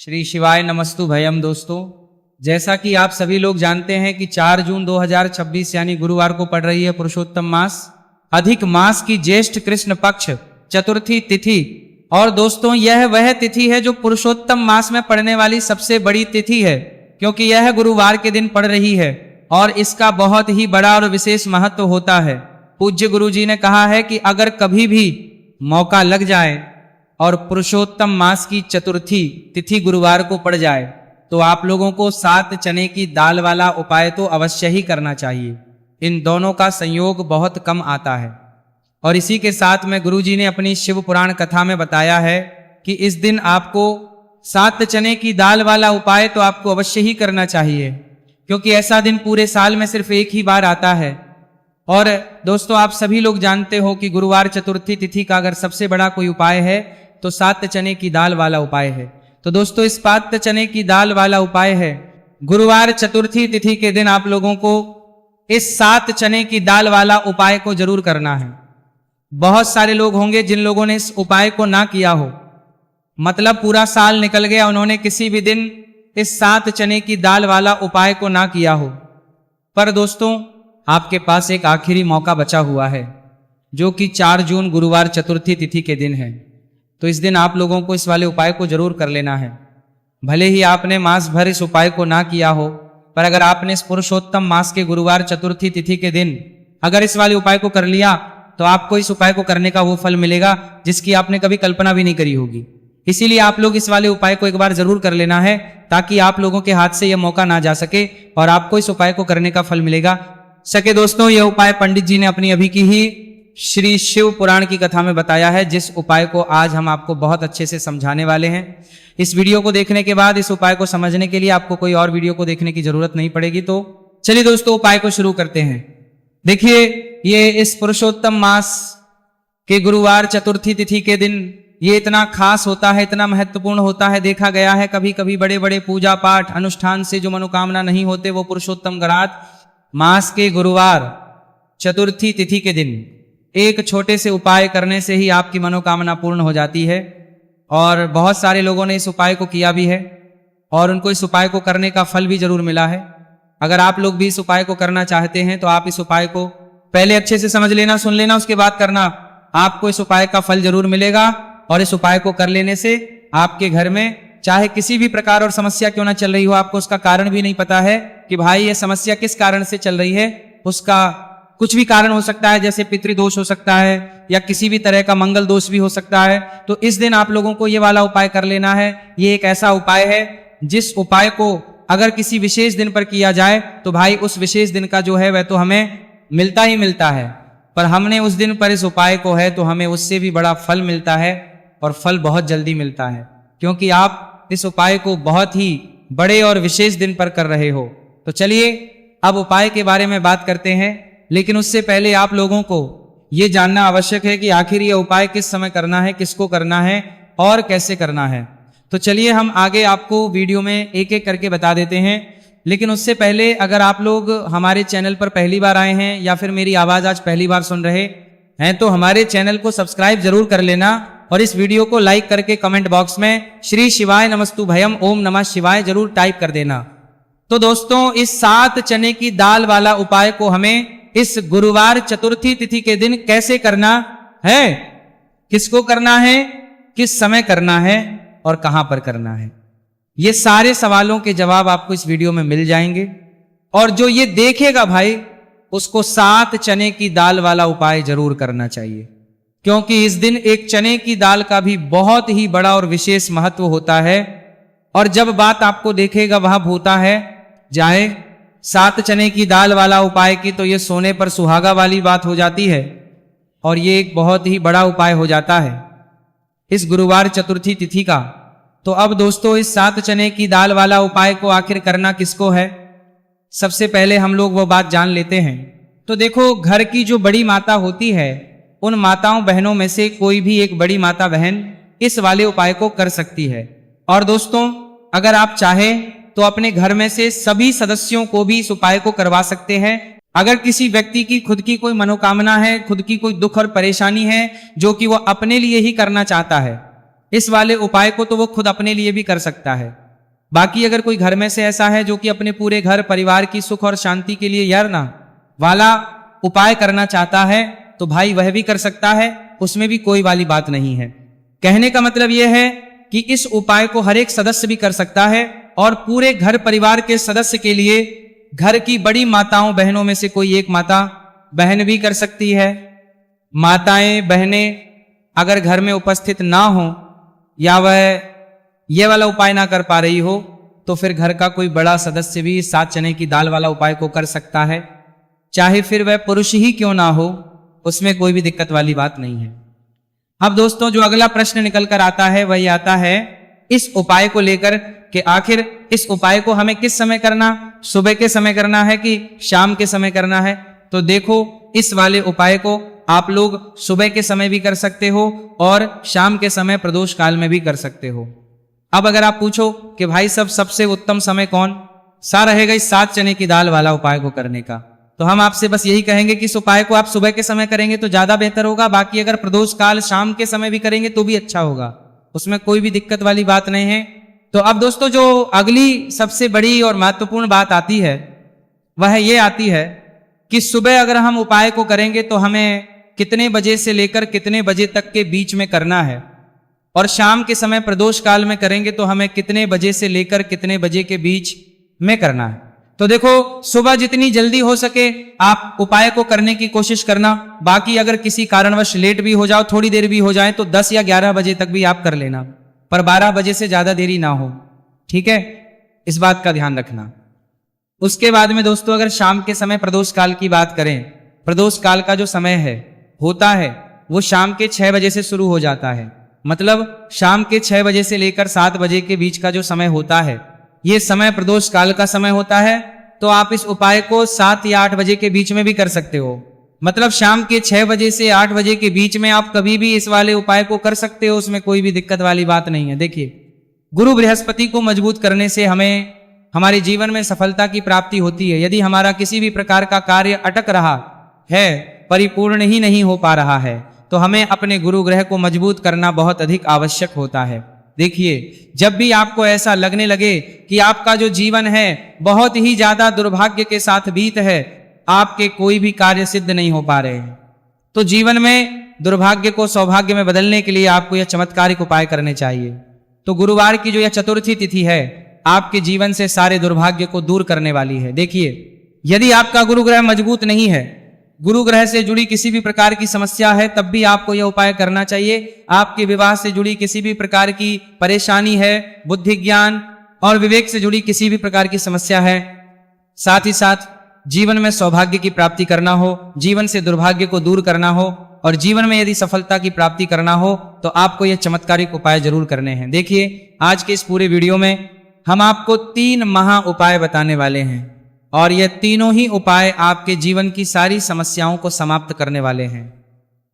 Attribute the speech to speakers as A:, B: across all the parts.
A: श्री शिवाय नमस्तु भयम। दोस्तों, जैसा कि आप सभी लोग जानते हैं कि 4 जून 2026 यानी गुरुवार को पड़ रही है पुरुषोत्तम मास, अधिक मास की ज्येष्ठ कृष्ण पक्ष चतुर्थी तिथि। और दोस्तों, यह वह तिथि है जो पुरुषोत्तम मास में पड़ने वाली सबसे बड़ी तिथि है, क्योंकि यह गुरुवार के दिन पड़ रही है और इसका बहुत ही बड़ा और विशेष महत्व होता है। पूज्य गुरु जी ने कहा है कि अगर कभी भी मौका लग जाए और पुरुषोत्तम मास की चतुर्थी तिथि गुरुवार को पड़ जाए तो आप लोगों को 7 चने की दाल वाला उपाय तो अवश्य ही करना चाहिए। इन दोनों का संयोग बहुत कम आता है। और इसी के साथ में गुरु जी ने अपनी शिव पुराण कथा में बताया है कि इस दिन आपको 7 चने की दाल वाला उपाय तो आपको अवश्य ही करना चाहिए, क्योंकि ऐसा दिन पूरे साल में सिर्फ एक ही बार आता है। और दोस्तों, आप सभी लोग जानते हो कि गुरुवार चतुर्थी तिथि का अगर सबसे बड़ा कोई उपाय है तो 7 चने की दाल वाला उपाय है। तो दोस्तों, इस 7 चने की दाल वाला उपाय है गुरुवार चतुर्थी तिथि के दिन आप लोगों को इस 7 चने की दाल वाला उपाय को जरूर करना है। बहुत सारे लोग होंगे जिन लोगों ने इस उपाय को ना किया हो, मतलब पूरा साल निकल गया, उन्होंने किसी भी दिन इस 7 चने की दाल वाला उपाय को ना किया हो। पर दोस्तों, आपके पास एक आखिरी मौका बचा हुआ है, जो कि 4 जून गुरुवार चतुर्थी तिथि के दिन है। तो इस दिन आप लोगों को इस वाले उपाय को जरूर कर लेना है। भले ही आपने मास भर इस उपाय को ना किया हो, पर अगर आपने इस पुरुषोत्तम मास के गुरुवार चतुर्थी तिथि के दिन अगर इस वाले उपाय को कर लिया तो आपको इस उपाय को करने का वो फल मिलेगा जिसकी आपने कभी कल्पना भी नहीं करी होगी। इसीलिए आप लोग इस वाले उपाय को एक बार जरूर कर लेना है, ताकि आप लोगों के हाथ से यह मौका ना जा सके और आपको इस उपाय को करने का फल मिलेगा। सके दोस्तों, यह उपाय पंडित जी ने अपनी अभी की ही श्री शिव पुराण की कथा में बताया है, जिस उपाय को आज हम आपको बहुत अच्छे से समझाने वाले हैं। इस वीडियो को देखने के बाद इस उपाय को समझने के लिए आपको कोई और वीडियो को देखने की जरूरत नहीं पड़ेगी। तो चलिए दोस्तों, उपाय को शुरू करते हैं। देखिए, ये इस पुरुषोत्तम मास के गुरुवार चतुर्थी तिथि के दिन ये इतना खास होता है, इतना महत्वपूर्ण होता है। देखा गया है कभी कभी बड़े बड़े पूजा पाठ अनुष्ठान से जो मनोकामना नहीं होते, वो पुरुषोत्तम गणात मास के गुरुवार चतुर्थी तिथि के दिन एक छोटे से उपाय करने से ही आपकी मनोकामना पूर्ण हो जाती है। और बहुत सारे लोगों ने इस उपाय को किया भी है और उनको इस उपाय को करने का फल भी जरूर मिला है। अगर आप लोग भी इस उपाय को करना चाहते हैं तो आप इस उपाय को पहले अच्छे से समझ लेना, सुन लेना, उसके बाद करना। आपको इस उपाय का फल जरूर मिलेगा और इस उपाय को कर लेने से आपके घर में चाहे किसी भी प्रकार और समस्या क्यों ना चल रही हो, आपको उसका कारण भी नहीं पता है कि भाई ये समस्या किस कारण से चल रही है, उसका कुछ भी कारण हो सकता है, जैसे पितृदोष हो सकता है या किसी भी तरह का मंगल दोष भी हो सकता है। तो इस दिन आप लोगों को ये वाला उपाय कर लेना है। ये एक ऐसा उपाय है जिस उपाय को अगर किसी विशेष दिन पर किया जाए तो भाई उस विशेष दिन का जो है वह तो हमें मिलता ही मिलता है, पर हमने उस दिन पर इस उपाय को है तो हमें उससे भी बड़ा फल मिलता है और फल बहुत जल्दी मिलता है, क्योंकि आप इस उपाय को बहुत ही बड़े और विशेष दिन पर कर रहे हो। तो चलिए अब उपाय के बारे में बात करते हैं, लेकिन उससे पहले आप लोगों को यह जानना आवश्यक है कि आखिर यह उपाय किस समय करना है, किसको करना है और कैसे करना है। तो चलिए हम आगे आपको वीडियो में एक एक करके बता देते हैं। लेकिन उससे पहले अगर आप लोग हमारे चैनल पर पहली बार आए हैं या फिर मेरी आवाज़ आज पहली बार सुन रहे हैं तो हमारे चैनल को सब्सक्राइब जरूर कर लेना और इस वीडियो को लाइक करके कमेंट बॉक्स में श्री शिवाय नमस्तु भयम ओम नमः शिवाय जरूर टाइप कर देना। तो दोस्तों, इस 7 चने की दाल वाला उपाय को हमें इस गुरुवार चतुर्थी तिथि के दिन कैसे करना है, किसको करना है, किस समय करना है और कहां पर करना है, ये सारे सवालों के जवाब आपको इस वीडियो में मिल जाएंगे। और जो ये देखेगा भाई, उसको 7 चने की दाल वाला उपाय जरूर करना चाहिए, क्योंकि इस दिन एक चने की दाल का भी बहुत ही बड़ा और विशेष महत्व होता है। और जब बात आपको देखेगा वह होता है जाए 7 चने की दाल वाला उपाय की, तो ये सोने पर सुहागा वाली बात हो जाती है और ये एक बहुत ही बड़ा उपाय हो जाता है इस गुरुवार चतुर्थी तिथि का। तो अब दोस्तों, इस 7 चने की दाल वाला उपाय को आखिर करना किसको है, सबसे पहले हम लोग वो बात जान लेते हैं। तो देखो, घर की जो बड़ी माता होती है उन माताओं बहनों में से कोई भी एक बड़ी माता बहन इस वाले उपाय को कर सकती है। और दोस्तों, अगर आप चाहें तो अपने घर में से सभी सदस्यों को भी इस उपाय को करवा सकते हैं। अगर किसी व्यक्ति की खुद की कोई मनोकामना है, खुद की कोई दुख और परेशानी है जो कि वो अपने लिए ही करना चाहता है, इस वाले उपाय को तो वो खुद अपने लिए भी कर सकता है। बाकी अगर कोई घर में से ऐसा है जो कि अपने पूरे घर परिवार की सुख और शांति के लिए यर्ना वाला उपाय करना चाहता है तो भाई वह भी कर सकता है, उसमें भी कोई वाली बात नहीं है। कहने का मतलब यह है कि इस उपाय को हर एक सदस्य भी कर सकता है और पूरे घर परिवार के सदस्य के लिए घर की बड़ी माताओं बहनों में से कोई एक माता बहन भी कर सकती है। माताएं बहनें अगर घर में उपस्थित ना हो या वह ये वाला उपाय ना कर पा रही हो तो फिर घर का कोई बड़ा सदस्य भी 7 चने की दाल वाला उपाय को कर सकता है, चाहे फिर वह पुरुष ही क्यों ना हो, उसमें कोई भी दिक्कत वाली बात नहीं है। अब दोस्तों जो अगला प्रश्न निकल कर आता है वही आता है इस उपाय को लेकर कि आखिर इस उपाय को हमें किस समय करना, सुबह के समय करना है कि शाम के समय करना है। तो देखो इस वाले उपाय को आप लोग सुबह के समय भी कर सकते हो और शाम के समय प्रदोष काल में भी कर सकते हो। अब अगर आप पूछो कि भाई सबसे उत्तम समय कौन सा रहेगा इस 7 चने की दाल वाला उपाय को करने का, तो हम आपसे बस यही कहेंगे कि इस उपाय को आप सुबह के समय करेंगे तो ज्यादा बेहतर होगा। बाकी अगर प्रदोष काल शाम के समय भी करेंगे तो भी अच्छा होगा, उसमें कोई भी दिक्कत वाली बात नहीं है। तो अब दोस्तों जो अगली सबसे बड़ी और महत्वपूर्ण बात आती है वह ये आती है कि सुबह अगर हम उपाय को करेंगे तो हमें कितने बजे से लेकर कितने बजे तक के बीच में करना है, और शाम के समय प्रदोष काल में करेंगे तो हमें कितने बजे से लेकर कितने बजे के बीच में करना है। तो देखो सुबह जितनी जल्दी हो सके आप उपाय को करने की कोशिश करना। बाकी अगर किसी कारणवश लेट भी हो जाओ, थोड़ी देर भी हो जाए तो 10 या 11 बजे तक भी आप कर लेना, पर 12 बजे से ज्यादा देरी ना हो, ठीक है, इस बात का ध्यान रखना। उसके बाद में दोस्तों अगर शाम के समय प्रदोष काल की बात करें, प्रदोष काल का जो समय है होता है वो शाम के 6 बजे से शुरू हो जाता है। मतलब शाम के 6 बजे से लेकर 7 बजे के बीच का जो समय होता है ये समय प्रदोष काल का समय होता है। तो आप इस उपाय को 7 या 8 बजे के बीच में भी कर सकते हो। मतलब शाम के 6 बजे से 8 बजे के बीच में आप कभी भी इस वाले उपाय को कर सकते हो, उसमें कोई भी दिक्कत वाली बात नहीं है। देखिए गुरु बृहस्पति को मजबूत करने से हमें हमारे जीवन में सफलता की प्राप्ति होती है। यदि हमारा किसी भी प्रकार का कार्य अटक रहा है, परिपूर्ण ही नहीं हो पा रहा है, तो हमें अपने गुरु ग्रह को मजबूत करना बहुत अधिक आवश्यक होता है। देखिए जब भी आपको ऐसा लगने लगे कि आपका जो जीवन है बहुत ही ज्यादा दुर्भाग्य के साथ बीत है, आपके कोई भी कार्य सिद्ध नहीं हो पा रहे हैं, तो जीवन में दुर्भाग्य को सौभाग्य में बदलने के लिए आपको यह चमत्कारिक उपाय करने चाहिए। तो गुरुवार की जो यह चतुर्थी तिथि है आपके जीवन से सारे दुर्भाग्य को दूर करने वाली है। देखिए यदि आपका गुरु ग्रह मजबूत नहीं है, गुरु ग्रह से जुड़ी किसी भी प्रकार की समस्या है, तब भी आपको यह उपाय करना चाहिए। आपके विवाह से जुड़ी किसी भी प्रकार की परेशानी है, बुद्धि ज्ञान और विवेक से जुड़ी किसी भी प्रकार की समस्या है, साथ ही साथ जीवन में सौभाग्य की प्राप्ति करना हो, जीवन से दुर्भाग्य को दूर करना हो और जीवन में यदि सफलता की प्राप्ति करना हो तो आपको यह चमत्कारिक उपाय जरूर करने हैं। देखिए आज के इस पूरे वीडियो में हम आपको 3 महा उपाय बताने वाले हैं और यह तीनों ही उपाय आपके जीवन की सारी समस्याओं को समाप्त करने वाले हैं।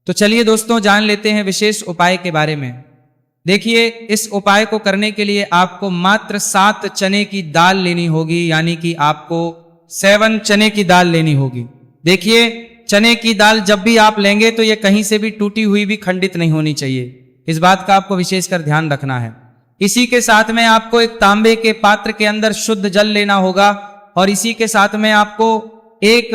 A: तो चलिए दोस्तों जान लेते हैं विशेष उपाय के बारे में। देखिए इस उपाय को करने के लिए आपको मात्र 7 चने की दाल लेनी होगी, यानी कि आपको 7 चने की दाल लेनी होगी। देखिए चने की दाल जब भी आप लेंगे तो यह कहीं से भी टूटी हुई भी खंडित नहीं होनी चाहिए, इस बात का आपको विशेषकर ध्यान रखना है। इसी के साथ में आपको एक तांबे के पात्र के अंदर शुद्ध जल लेना होगा और इसी के साथ में आपको एक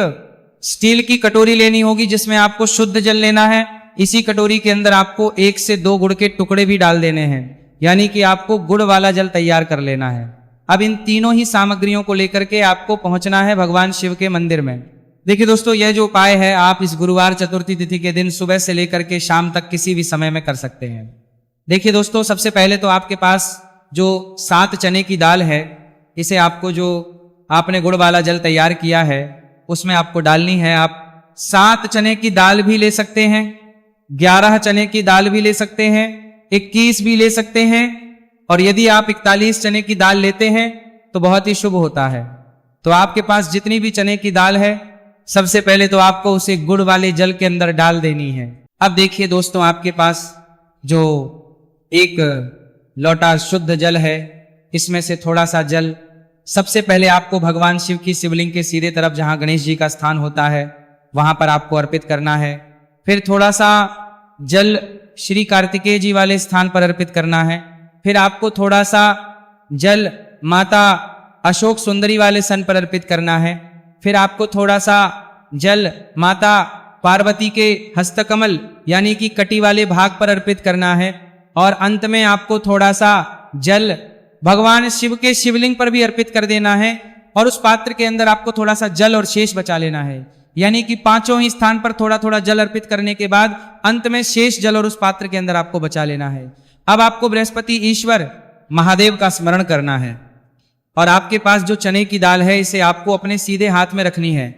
A: स्टील की कटोरी लेनी होगी जिसमें आपको शुद्ध जल लेना है। इसी कटोरी के अंदर आपको 1 से 2 गुड़ के टुकड़े भी डाल देने हैं, यानी कि आपको गुड़ वाला जल तैयार कर लेना है। अब इन तीनों ही सामग्रियों को लेकर के आपको पहुंचना है भगवान शिव के मंदिर में। देखिए दोस्तों यह जो उपाय है आप इस गुरुवार चतुर्थी तिथि के दिन सुबह से लेकर के शाम तक किसी भी समय में कर सकते हैं। देखिए दोस्तों सबसे पहले तो आपके पास जो 7 चने की दाल है, इसे आपको जो आपने गुड़ वाला जल तैयार किया है उसमें आपको डालनी है। आप 7 चने की दाल भी ले सकते हैं, 11 चने की दाल भी ले सकते हैं, 21 भी ले सकते हैं, और यदि आप 41 चने की दाल लेते हैं तो बहुत ही शुभ होता है। तो आपके पास जितनी भी चने की दाल है सबसे पहले तो आपको उसे गुड़ वाले जल के अंदर डाल देनी है। अब देखिए दोस्तों आपके पास जो एक लोटा शुद्ध जल है, इसमें से थोड़ा सा जल सबसे पहले आपको भगवान शिव की शिवलिंग के सीधे तरफ जहां गणेश जी का स्थान होता है वहां पर आपको अर्पित करना है। फिर थोड़ा सा जल श्री कार्तिकेय जी वाले स्थान पर अर्पित करना है। फिर आपको थोड़ा सा जल माता अशोक सुंदरी वाले सन पर अर्पित करना है। फिर आपको थोड़ा सा जल माता पार्वती के हस्तकमल यानी कि कटी वाले भाग पर अर्पित करना है। और अंत में आपको थोड़ा सा जल भगवान शिव के शिवलिंग पर भी अर्पित कर देना है। और उस पात्र के अंदर आपको थोड़ा सा जल और शेष बचा लेना है, यानी कि पांचों ही स्थान पर थोड़ा थोड़ा जल अर्पित करने के बाद अंत में शेष जल और उस पात्र के अंदर आपको बचा लेना है। अब आपको बृहस्पति ईश्वर महादेव का स्मरण करना है और आपके पास जो चने की दाल है इसे आपको अपने सीधे हाथ में रखनी है।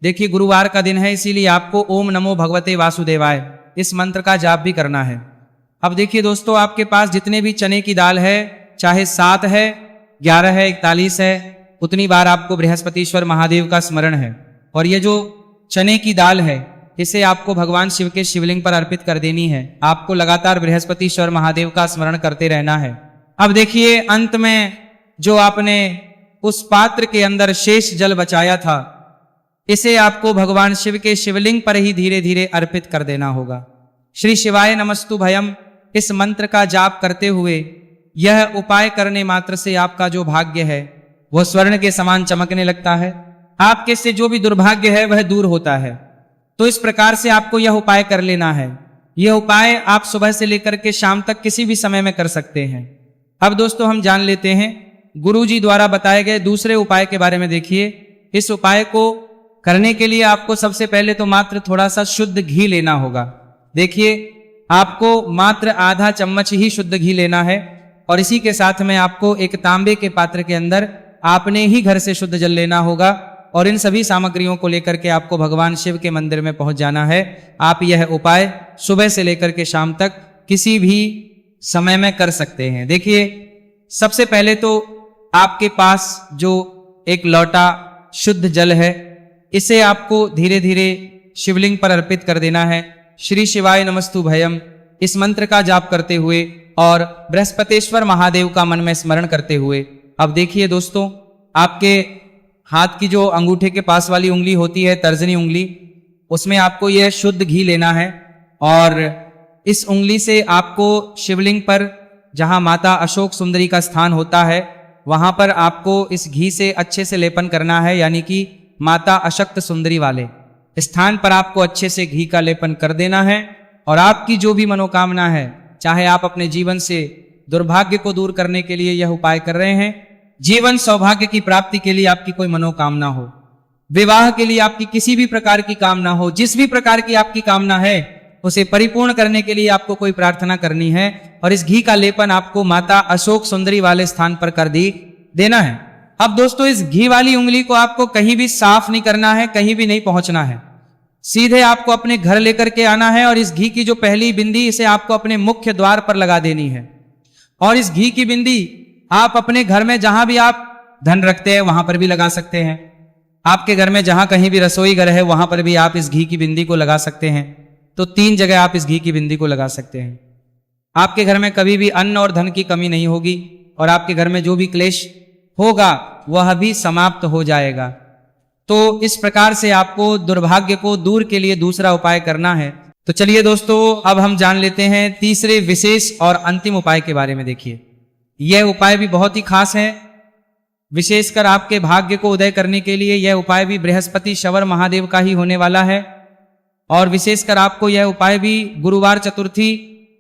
A: देखिए गुरुवार का दिन है, इसीलिए आपको ओम नमो भगवते वासुदेवाय इस मंत्र का जाप भी करना है। अब देखिए दोस्तों, आपके पास जितने भी चने की दाल है, चाहे 7 है, 11 है, 41 है, उतनी बार आपको बृहस्पतिश्वर महादेव का स्मरण है। और ये जो चने की दाल है इसे आपको भगवान शिव के शिवलिंग पर अर्पित कर देनी है। आपको लगातार बृहस्पतिश्वर महादेव का स्मरण करते रहना है। अब देखिए अंत में जो आपने उस पात्र के अंदर शेष जल बचाया था इसे आपको भगवान शिव के शिवलिंग पर ही धीरे धीरे अर्पित कर देना होगा। श्री शिवाय नमस्तु भयम इस मंत्र का जाप करते हुए यह उपाय करने मात्र से आपका जो भाग्य है वह स्वर्ण के समान चमकने लगता है। आपके से जो भी दुर्भाग्य है वह दूर होता है। तो इस प्रकार से आपको यह उपाय कर लेना है। यह उपाय आप सुबह से लेकर के शाम तक किसी भी समय में कर सकते हैं। अब दोस्तों हम जान लेते हैं गुरुजी द्वारा बताए गए दूसरे उपाय के बारे में। देखिए इस उपाय को करने के लिए आपको सबसे पहले तो मात्र थोड़ा सा शुद्ध घी लेना होगा। देखिए आपको मात्र आधा चम्मच ही शुद्ध घी लेना है और इसी के साथ में आपको एक तांबे के पात्र के अंदर आपने ही घर से शुद्ध जल लेना होगा और इन सभी सामग्रियों को लेकर के आपको भगवान शिव के मंदिर में पहुंच जाना है। आप यह उपाय सुबह से लेकर के शाम तक किसी भी समय में कर सकते हैं। देखिए सबसे पहले तो आपके पास जो एक लौटा शुद्ध जल है इसे आपको धीरे धीरे शिवलिंग पर अर्पित कर देना है। श्री शिवाय नमस्तु भयम इस मंत्र का जाप करते हुए और बृहस्पतिश्वर महादेव का मन में स्मरण करते हुए। अब देखिए दोस्तों, आपके हाथ की जो अंगूठे के पास वाली उंगली होती है, तर्जनी उंगली, उसमें आपको यह शुद्ध घी लेना है और इस उंगली से आपको शिवलिंग पर जहां माता अशोक सुंदरी का स्थान होता है वहां पर आपको इस घी से अच्छे से लेपन करना है, यानी कि माता अशक्त सुंदरी वाले स्थान पर आपको अच्छे से घी का लेपन कर देना है। और आपकी जो भी मनोकामना है, चाहे आप अपने जीवन से दुर्भाग्य को दूर करने के लिए यह उपाय कर रहे हैं, जीवन सौभाग्य की प्राप्ति के लिए आपकी कोई मनोकामना हो, विवाह के लिए आपकी किसी भी प्रकार की कामना हो, जिस भी प्रकार की आपकी कामना है उसे परिपूर्ण करने के लिए आपको कोई प्रार्थना करनी है और इस घी का लेपन आपको माता अशोक सुंदरी वाले स्थान पर कर देना है। अब दोस्तों इस घी वाली उंगली को आपको कहीं भी साफ नहीं करना है, कहीं भी नहीं पहुंचना है, सीधे आपको अपने घर लेकर के आना है और इस घी की जो पहली बिंदी इसे आपको अपने मुख्य द्वार पर लगा देनी है। और इस घी की बिंदी आप अपने घर में जहां भी आप धन रखते हैं वहां पर भी लगा सकते हैं। आपके घर में जहां कहीं भी रसोई घर है वहां पर भी आप इस घी की बिंदी को लगा सकते हैं। तो 3 जगह आप इस घी की बिंदी को लगा सकते हैं। आपके घर में कभी भी अन्न और धन की कमी नहीं होगी और आपके घर में जो भी क्लेश होगा वह भी समाप्त हो जाएगा। तो इस प्रकार से आपको दुर्भाग्य को दूर के लिए दूसरा उपाय करना है। तो चलिए दोस्तों अब हम जान लेते हैं तीसरे विशेष और अंतिम उपाय के बारे में। देखिए यह उपाय भी बहुत ही खास है, विशेषकर आपके भाग्य को उदय करने के लिए यह उपाय भी बृहस्पति शवर महादेव का ही होने वाला है। और विशेषकर आपको यह उपाय भी गुरुवार चतुर्थी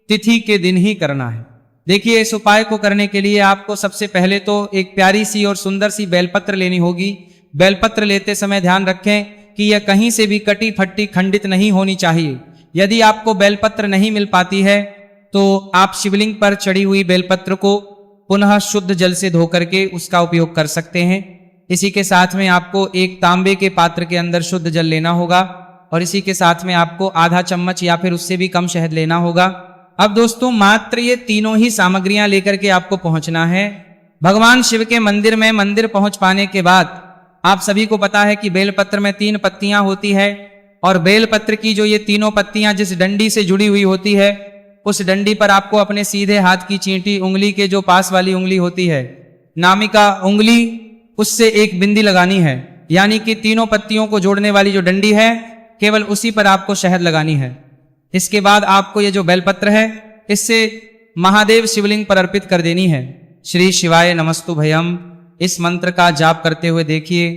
A: तिथि के दिन ही करना है। देखिए इस उपाय को करने के लिए आपको सबसे पहले तो एक प्यारी सी और सुंदर सी बेलपत्र लेनी होगी। बेलपत्र लेते समय ध्यान रखें कि यह कहीं से भी कटी फटी खंडित नहीं होनी चाहिए। यदि आपको बेलपत्र नहीं मिल पाती है तो आप शिवलिंग पर चढ़ी हुई बेलपत्र को पुनः शुद्ध जल से धो करके उसका उपयोग कर सकते हैं। इसी के साथ में आपको एक तांबे के पात्र के अंदर शुद्ध जल लेना होगा और इसी के साथ में आपको आधा चम्मच या फिर उससे भी कम शहद लेना होगा। अब दोस्तों मात्र ये तीनों ही सामग्रियां लेकर के आपको पहुंचना है भगवान शिव के मंदिर में। मंदिर पहुंच पाने के बाद आप सभी को पता है कि बेलपत्र में 3 पत्तियां होती है और बेलपत्र की जो ये तीनों पत्तियां जिस डंडी से जुड़ी हुई होती है उस डंडी पर आपको अपने सीधे हाथ की चींटी उंगली के जो पास वाली उंगली होती है, नामिका उंगली, उससे एक बिंदी लगानी है। यानी कि तीनों पत्तियों को जोड़ने वाली जो डंडी है केवल उसी पर आपको शहद लगानी है। इसके बाद आपको ये जो बेलपत्र है इससे महादेव शिवलिंग पर अर्पित कर देनी है। श्री शिवाय नमस्तु भयम इस मंत्र का जाप करते हुए देखिए,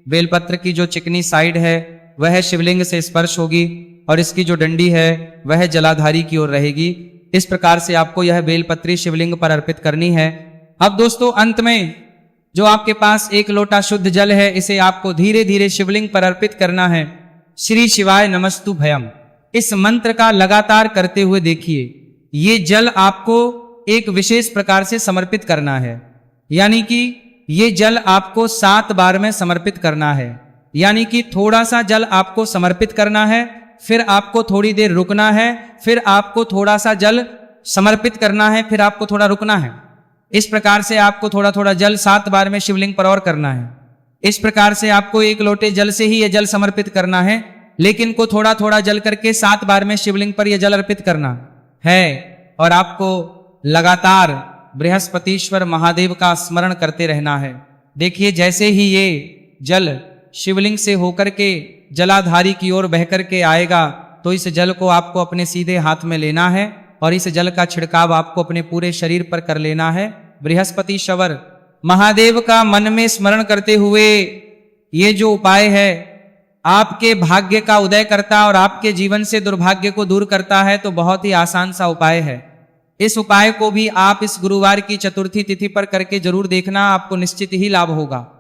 A: बेलपत्र की जो चिकनी साइड है वह शिवलिंग से स्पर्श होगी और इसकी जो डंडी है वह जलाधारी की ओर रहेगी। इस प्रकार से आपको यह बेलपत्री शिवलिंग पर अर्पित करनी है। अब दोस्तों अंत में जो आपके पास एक लोटा शुद्ध जल है इसे आपको धीरे धीरे शिवलिंग पर अर्पित करना है। श्री शिवाय नमस्तु भयम इस मंत्र का लगातार करते हुए देखिए, ये जल आपको एक विशेष प्रकार से समर्पित करना है, यानी कि ये जल आपको 7 बार में समर्पित करना है। यानी कि थोड़ा सा जल आपको समर्पित करना है, फिर आपको थोड़ी देर रुकना है, फिर आपको थोड़ा सा जल समर्पित करना है, फिर आपको थोड़ा रुकना है। इस प्रकार से आपको थोड़ा थोड़ा जल 7 बार में शिवलिंग पर और करना है। इस प्रकार से आपको एक लोटे जल से ही यह जल समर्पित करना है, लेकिन को थोड़ा थोड़ा जल करके 7 बार में शिवलिंग पर यह जल अर्पित करना है। और आपको लगातार बृहस्पतिश्वर महादेव का स्मरण करते रहना है। देखिए जैसे ही ये जल शिवलिंग से होकर के जलाधारी की ओर बह करके आएगा तो इस जल को आपको अपने सीधे हाथ में लेना है और इस जल का छिड़काव आपको अपने पूरे शरीर पर कर लेना है। बृहस्पतिश्वर महादेव का मन में स्मरण करते हुए ये जो उपाय है आपके भाग्य का उदय करता और आपके जीवन से दुर्भाग्य को दूर करता है, तो बहुत ही आसान सा उपाय है। इस उपाय को भी आप इस गुरुवार की चतुर्थी तिथि पर करके जरूर देखना, आपको निश्चित ही लाभ होगा।